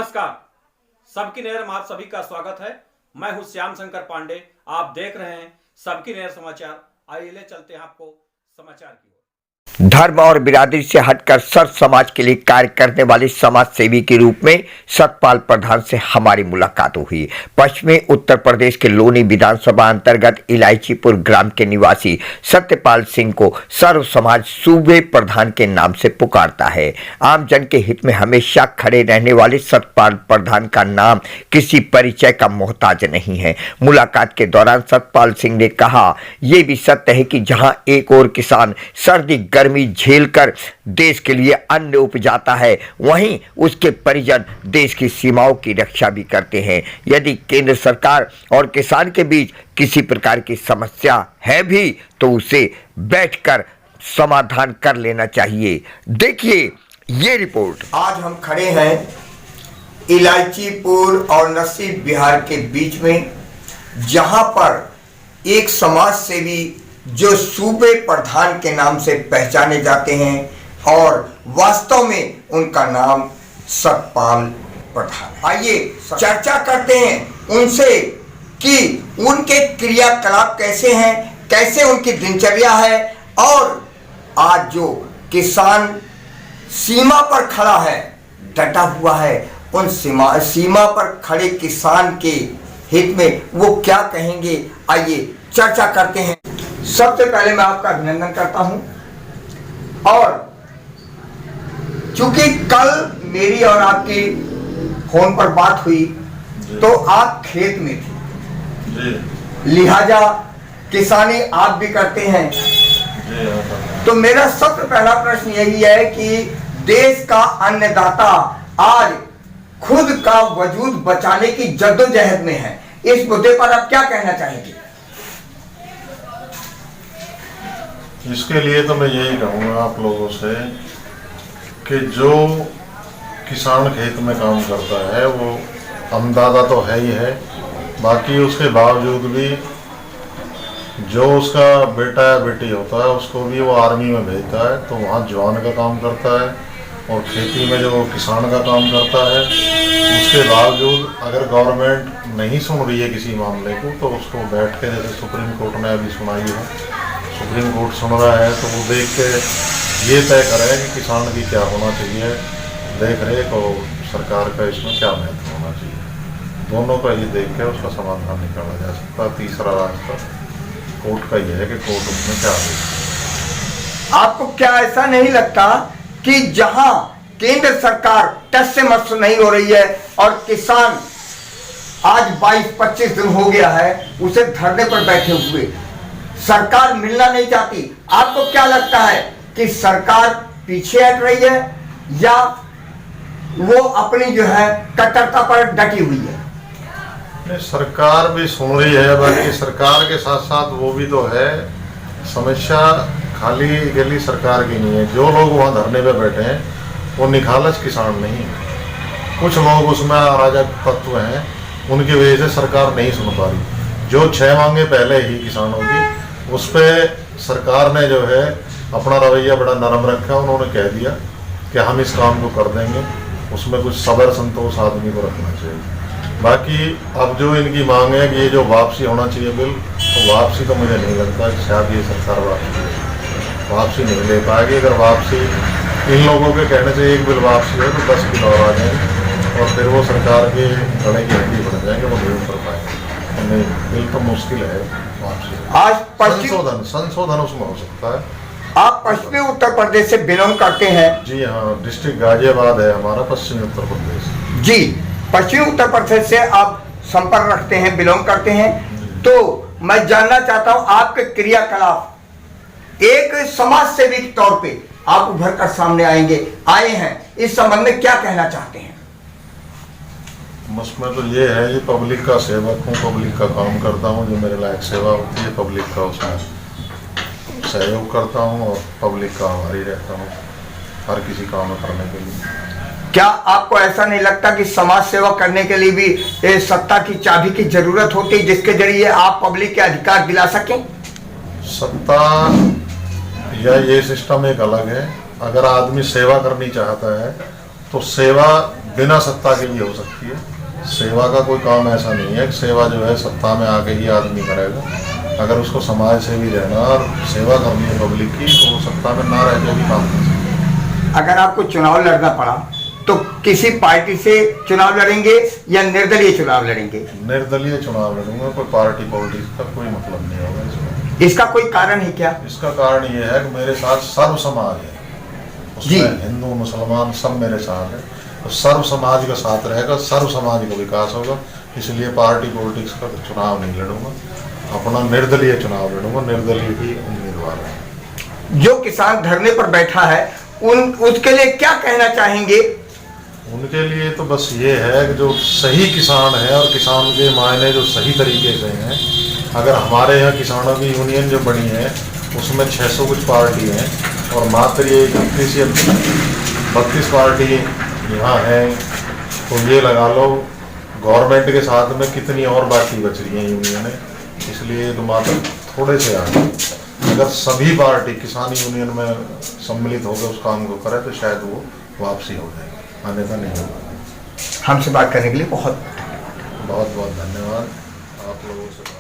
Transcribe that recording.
नमस्कार, सबकी नहर में आप सभी का स्वागत है। मैं हूं श्याम शंकर पांडे। आप देख रहे हैं सबकी नहर समाचार। आइए ले चलते हैं आपको समाचार की ओर। धर्म और बिरादरी से हटकर सर्व समाज के लिए कार्य करने वाले समाज सेवी के रूप में सतपाल प्रधान से हमारी मुलाकात हुई। पश्चिमी उत्तर प्रदेश के लोनी विधानसभा अंतर्गत इलायचीपुर ग्राम के निवासी सत्यपाल सिंह को सर्व समाज सूबे प्रधान के नाम से पुकारता है। आम जन के हित में हमेशा खड़े रहने वाले सतपाल प्रधान का नाम किसी परिचय का मोहताज नहीं है। मुलाकात के दौरान सतपाल सिंह ने कहा, यह भी सत्य है कि जहां एक और किसान सर्दी गर्मी झेलकर देश के लिए अन्न उपजाता है, वहीं उसके परिजन देश की सीमाओं की रक्षा भी करते हैं। यदि केंद्र सरकार और किसान के बीच किसी प्रकार की समस्या है भी तो उसे बैठकर समाधान कर लेना चाहिए। देखिए ये रिपोर्ट। आज हम खड़े हैं इलायचीपुर और नसीब बिहार के बीच में, जहां पर एक समाज सेवी जो सूबे प्रधान के नाम से पहचाने जाते हैं और वास्तव में उनका नाम सतपाल प्रधान। आइए चर्चा करते हैं उनसे कि उनके क्रियाकलाप कैसे हैं, कैसे उनकी दिनचर्या है और आज जो किसान सीमा पर खड़ा है, डटा हुआ है, उन सीमा पर खड़े किसान के हित में वो क्या कहेंगे। आइए चर्चा करते हैं। सबसे पहले मैं आपका अभिनंदन करता हूं और चूंकि कल मेरी और आपकी फोन पर बात हुई तो आप खेत में थे, लिहाजा किसानी आप भी करते हैं। तो मेरा सबसे पहला प्रश्न यही है कि देश का अन्नदाता आज खुद का वजूद बचाने की जद्दोजहद में है, इस मुद्दे पर आप क्या कहना चाहेंगे? इसके लिए तो मैं यही कहूँगा आप लोगों से कि जो किसान खेत में काम करता है वो अन्नदाता तो है ही है, बाकी उसके बावजूद भी जो उसका बेटा या बेटी होता है उसको भी वो आर्मी में भेजता है, तो वहाँ जवान का काम करता है और खेती में जो वो किसान का काम करता है। उसके बावजूद अगर गवर्नमेंट नहीं सुन रही है किसी मामले को तो उसको बैठ के, जैसे सुप्रीम कोर्ट ने अभी सुनाई है, सुप्रीम कोर्ट सुन रहा है तो वो देख के ये तय करे कि किसान की क्या होना चाहिए, देख रेख और सरकार का इसमें क्या महत्व होना चाहिए। दोनों का ये देख के उसका समाधान निकाला जा सकता। तीसरा रास्ता कोर्ट का ये है कि कोर्ट उसमें क्या देगा। आपको क्या ऐसा नहीं लगता कि जहां केंद्र सरकार टस से मस नहीं हो रही है और किसान आज 22-25 दिन हो गया है उसे धरने पर बैठे हुए, सरकार मिलना नहीं चाहती, आपको क्या लगता है कि सरकार पीछे हट रही है या वो अपनी जो है कट्टरता पर डटी हुई है? नहीं, सरकार भी सुन रही है, बाकी सरकार के साथ साथ वो भी तो है। समस्या खाली गली सरकार की नहीं है। जो लोग वहाँ धरने पे बैठे हैं वो निखालस किसान नहीं है, कुछ लोग उसमें अराजक तत्व हैं, उनकी वजह से सरकार नहीं सुन पा रही। जो 6 मांगे पहले ही किसानों की, उस पर सरकार ने जो है अपना रवैया बड़ा नरम रखा। उन्होंने कह दिया कि हम इस काम को कर देंगे, उसमें कुछ सब्र संतोष आदमी को रखना चाहिए। बाकी अब जो इनकी मांग है कि ये जो वापसी होना चाहिए बिल, तो वापसी तो मुझे नहीं लगता कि शायद ये सरकार वापसी नहीं ले पाएगी। अगर वापसी इन लोगों के कहने से एक बिल वापसी है तो 10 बिल और आ जाएंगे और फिर वो सरकार के गले की हड्डी बढ़ जाएंगे, वो नहीं कर पाएंगे। नहीं, बिल तो मुश्किल है वापसी। आज संशोधन उसमें हो सकता है। आप पश्चिमी उत्तर प्रदेश से बिलोंग करते हैं? जी हाँ, डिस्ट्रिक्ट गाजियाबाद है हमारा, पश्चिमी उत्तर प्रदेश। जी, पश्चिमी उत्तर प्रदेश से आप संपर्क रखते हैं, बिलोंग करते हैं, तो मैं जानना चाहता हूं आपके क्रियाकलाप एक समाज सेवी के तौर पे आप उभर कर सामने आए हैं, इस संबंध में क्या कहना चाहते हैं? उसमें तो ये है, ये पब्लिक का सेवक हूँ, पब्लिक का काम करता हूँ, जो मेरे लायक सेवा होती है पब्लिक का उसमें सहयोग करता हूँ और पब्लिक का आभारी रहता हूँ हर किसी काम करने के लिए। क्या आपको ऐसा नहीं लगता कि समाज सेवा करने के लिए भी सत्ता की चाबी की जरूरत होती है जिसके जरिए आप पब्लिक के अधिकार दिला सकें? सत्ता या ये सिस्टम एक अलग है। अगर आदमी सेवा करनी चाहता है तो सेवा बिना सत्ता के भी हो सकती है। सेवा का कोई काम ऐसा नहीं है, सेवा जो है सत्ता में आके ही आदमी करेगा। अगर उसको समाज से भी रहना और सेवा करनी है पब्लिक की, तो वो सत्ता में ना रह के भी काम कर सकता। अगर आपको चुनाव लड़ना पड़ा तो किसी पार्टी से चुनाव लड़ेंगे या निर्दलीय चुनाव लड़ेंगे? निर्दलीय चुनाव लड़ूंगा, कोई पार्टी पॉलिटिक्स का कोई मतलब नहीं होगा इसमें। इसका कोई कारण है क्या? इसका कारण ये है कि मेरे साथ सर्व समाज है, जी। उसमें हिंदू मुसलमान सब मेरे साथ है, तो सर्व समाज का साथ रहेगा, सर्व समाज का विकास होगा। इसलिए पार्टी पॉलिटिक्स का चुनाव नहीं लड़ूंगा, अपना निर्दलीय चुनाव लड़ूंगा, निर्दलीय ही उम्मीदवार है। जो किसान धरने पर बैठा है उसके लिए क्या कहना चाहेंगे? उनके लिए तो बस ये है कि जो सही किसान है और किसान के मायने जो सही तरीके से हैं, अगर हमारे यहाँ किसानों की यूनियन जो बनी है उसमें 600 कुछ पार्टी हैं और मात्र ये 31 या 32 पार्टी यहाँ है, तो ये लगा लो गवर्नमेंट के साथ में कितनी और बाकी बच रही हैं यूनियनें। इसलिए तो मात्र थोड़े से आगे अगर सभी पार्टी किसान यूनियन में सम्मिलित होकर उस काम को करे तो शायद वो वापसी हो जाएगी, अन्यथा नहीं होगा। हमसे बात करने के लिए बहुत बहुत बहुत धन्यवाद आप लोगों से।